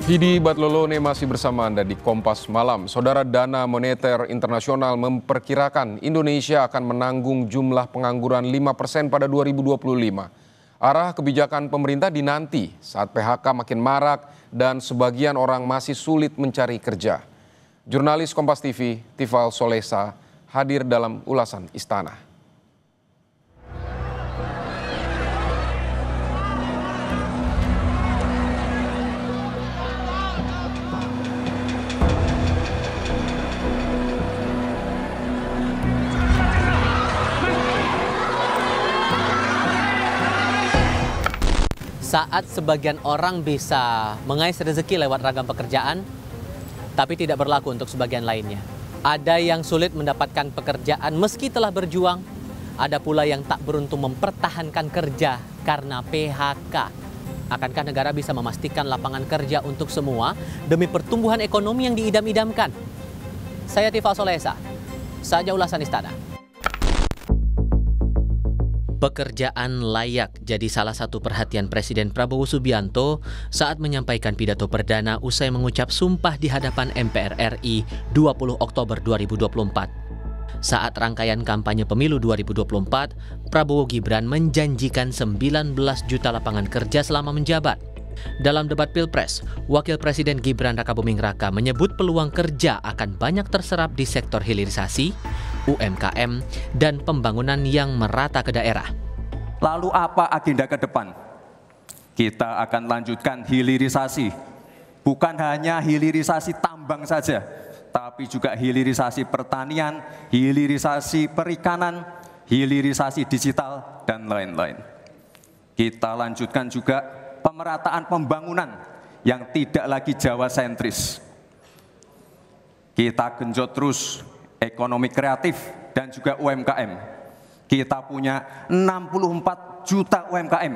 Vidi Batlolone masih bersama Anda di Kompas Malam. Saudara, Dana Moneter Internasional memperkirakan Indonesia akan menanggung jumlah pengangguran 5% pada 2025. Arah kebijakan pemerintah dinanti saat PHK makin marak dan sebagian orang masih sulit mencari kerja. Jurnalis Kompas TV, Tifal Solesa, hadir dalam ulasan Istana. Saat sebagian orang bisa mengais rezeki lewat ragam pekerjaan, tapi tidak berlaku untuk sebagian lainnya. Ada yang sulit mendapatkan pekerjaan meski telah berjuang, ada pula yang tak beruntung mempertahankan kerja karena PHK. Akankah negara bisa memastikan lapangan kerja untuk semua demi pertumbuhan ekonomi yang diidam-idamkan? Saya Tifal Solesa, saja ulasan Istana. Pekerjaan layak jadi salah satu perhatian Presiden Prabowo Subianto saat menyampaikan pidato perdana usai mengucap sumpah di hadapan MPR RI 20 Oktober 2024. Saat rangkaian kampanye pemilu 2024, Prabowo Gibran menjanjikan 19 juta lapangan kerja selama menjabat. Dalam debat Pilpres, Wakil Presiden Gibran Rakabuming Raka menyebut peluang kerja akan banyak terserap di sektor hilirisasi, UMKM, dan pembangunan yang merata ke daerah. Lalu apa agenda ke depan? Kita akan lanjutkan hilirisasi. Bukan hanya hilirisasi tambang saja, tapi juga hilirisasi pertanian, hilirisasi perikanan, hilirisasi digital, dan lain-lain. Kita lanjutkan juga pemerataan pembangunan yang tidak lagi Jawa sentris. Kita genjot terus ekonomi kreatif dan juga UMKM. Kita punya 64 juta UMKM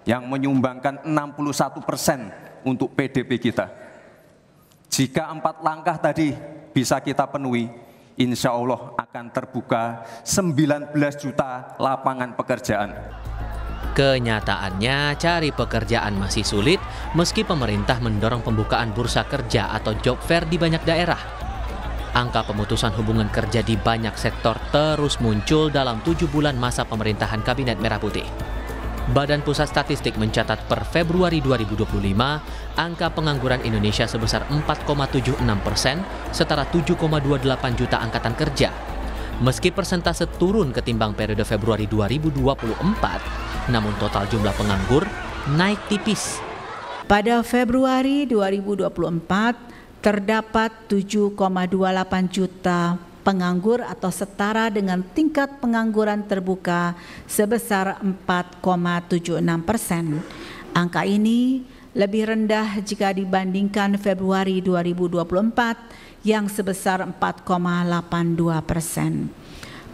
yang menyumbangkan 61% untuk PDB kita. Jika 4 langkah tadi bisa kita penuhi, insya Allah akan terbuka 19 juta lapangan pekerjaan. Kenyataannya, cari pekerjaan masih sulit meski pemerintah mendorong pembukaan bursa kerja atau job fair di banyak daerah. Angka pemutusan hubungan kerja di banyak sektor terus muncul dalam 7 bulan masa pemerintahan Kabinet Merah Putih. Badan Pusat Statistik mencatat per Februari 2025, angka pengangguran Indonesia sebesar 4,76%, setara 7,28 juta angkatan kerja. Meski persentase turun ketimbang periode Februari 2024, namun total jumlah penganggur naik tipis. Pada Februari 2024, terdapat 7,28 juta penganggur atau setara dengan tingkat pengangguran terbuka sebesar 4,76%. Angka ini lebih rendah jika dibandingkan Februari 2024 yang sebesar 4,82%.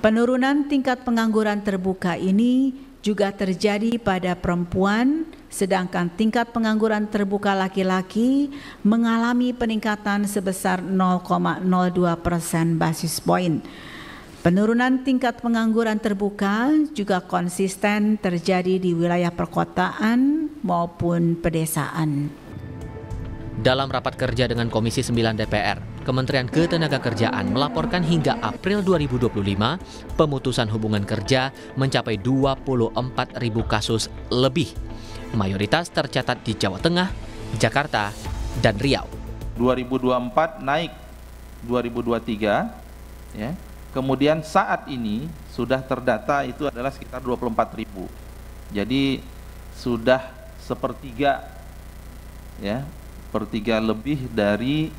Penurunan tingkat pengangguran terbuka ini juga terjadi pada perempuan, sedangkan tingkat pengangguran terbuka laki-laki mengalami peningkatan sebesar 0,02% basis point. Penurunan tingkat pengangguran terbuka juga konsisten terjadi di wilayah perkotaan maupun pedesaan. Dalam rapat kerja dengan Komisi 9 DPR, Kementerian Ketenagakerjaan melaporkan hingga April 2025, pemutusan hubungan kerja mencapai 24.000 kasus lebih. Mayoritas tercatat di Jawa Tengah, Jakarta, dan Riau. 2024 naik 2023, ya. Kemudian saat ini sudah terdata itu adalah sekitar 24.000. Jadi sudah sepertiga, ya, sepertiga lebih dari,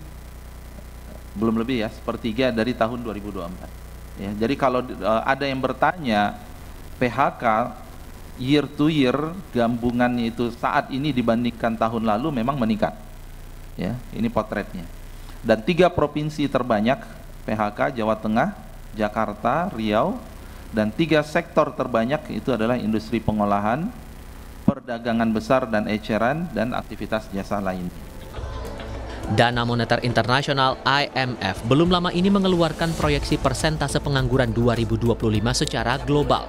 belum lebih ya, sepertiga dari tahun 2024. Ya, jadi kalau ada yang bertanya PHK year to year gabungannya itu saat ini dibandingkan tahun lalu memang meningkat. Ya, ini potretnya. Dan 3 provinsi terbanyak PHK, Jawa Tengah, Jakarta, Riau, dan 3 sektor terbanyak itu adalah industri pengolahan, perdagangan besar dan eceran, dan aktivitas jasa lain. Dana Moneter Internasional IMF belum lama ini mengeluarkan proyeksi persentase pengangguran 2025 secara global.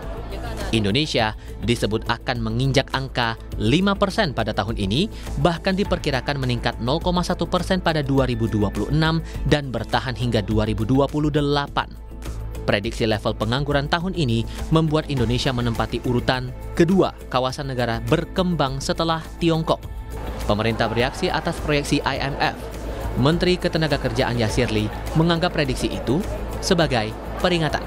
Indonesia disebut akan menginjak angka 5% pada tahun ini, bahkan diperkirakan meningkat 0,1% pada 2026 dan bertahan hingga 2028. Prediksi level pengangguran tahun ini membuat Indonesia menempati urutan kedua kawasan negara berkembang setelah Tiongkok. Pemerintah bereaksi atas proyeksi IMF. Menteri Ketenagakerjaan Yasirli menganggap prediksi itu sebagai peringatan.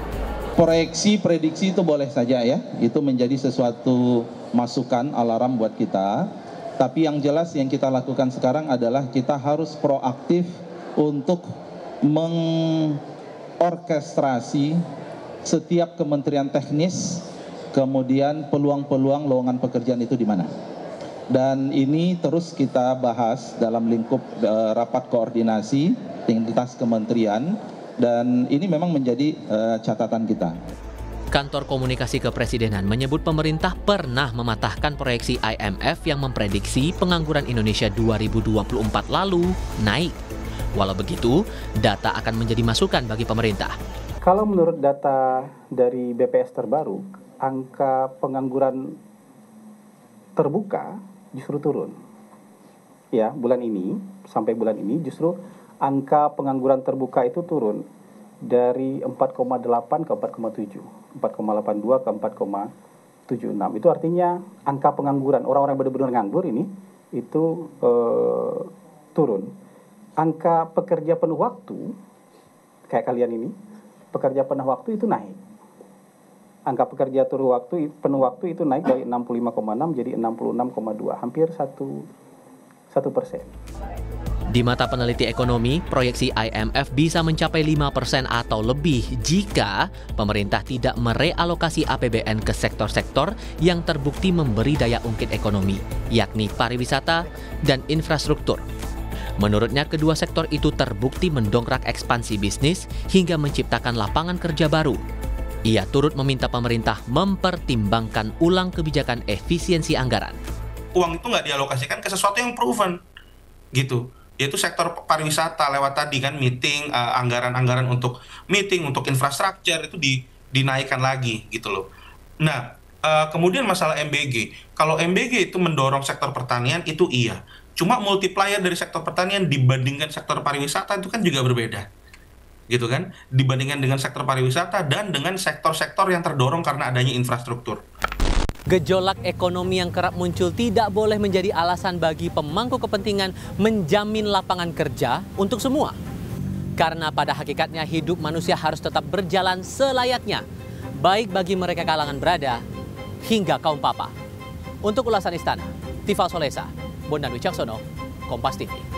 Proyeksi, prediksi itu boleh saja ya, itu menjadi sesuatu masukan, alarm buat kita. Tapi yang jelas yang kita lakukan sekarang adalah kita harus proaktif untuk orkestrasi setiap kementerian teknis, kemudian peluang-peluang lowongan pekerjaan itu di mana. Dan ini terus kita bahas dalam lingkup rapat koordinasi lintas kementerian, dan ini memang menjadi catatan kita. Kantor Komunikasi Kepresidenan menyebut pemerintah pernah mematahkan proyeksi IMF yang memprediksi pengangguran Indonesia 2024 lalu naik. Walau begitu, data akan menjadi masukan bagi pemerintah. Kalau menurut data dari BPS terbaru, angka pengangguran terbuka justru turun. Ya, bulan ini, sampai bulan ini justru angka pengangguran terbuka itu turun dari 4,8 ke 4,7, 4,82 ke 4,76. Itu artinya angka pengangguran, orang-orang yang benar-benar nganggur ini, itu turun. Angka pekerja penuh waktu, kayak kalian ini, pekerja penuh waktu itu naik. Angka pekerja penuh waktu itu naik dari 65,6 jadi 66,2, hampir 1%. Di mata peneliti ekonomi, proyeksi IMF bisa mencapai 5% atau lebih jika pemerintah tidak merealokasi APBN ke sektor-sektor yang terbukti memberi daya ungkit ekonomi, yakni pariwisata dan infrastruktur. Menurutnya, kedua sektor itu terbukti mendongkrak ekspansi bisnis hingga menciptakan lapangan kerja baru. Ia turut meminta pemerintah mempertimbangkan ulang kebijakan efisiensi anggaran. Uang itu nggak dialokasikan ke sesuatu yang proven, gitu. Yaitu sektor pariwisata lewat tadi kan meeting, anggaran-anggaran untuk meeting, untuk infrastruktur itu dinaikkan lagi, gitu loh. Nah, kemudian masalah MBG. Kalau MBG itu mendorong sektor pertanian, itu iya. Cuma multiplier dari sektor pertanian dibandingkan sektor pariwisata itu kan juga berbeda. Gitu kan? Dibandingkan dengan sektor pariwisata dan dengan sektor-sektor yang terdorong karena adanya infrastruktur. Gejolak ekonomi yang kerap muncul tidak boleh menjadi alasan bagi pemangku kepentingan menjamin lapangan kerja untuk semua. Karena pada hakikatnya hidup manusia harus tetap berjalan selayaknya, baik bagi mereka kalangan berada hingga kaum papa. Untuk ulasan Istana, Tifal Solesa, Bondan Wicaksono, Kompas TV.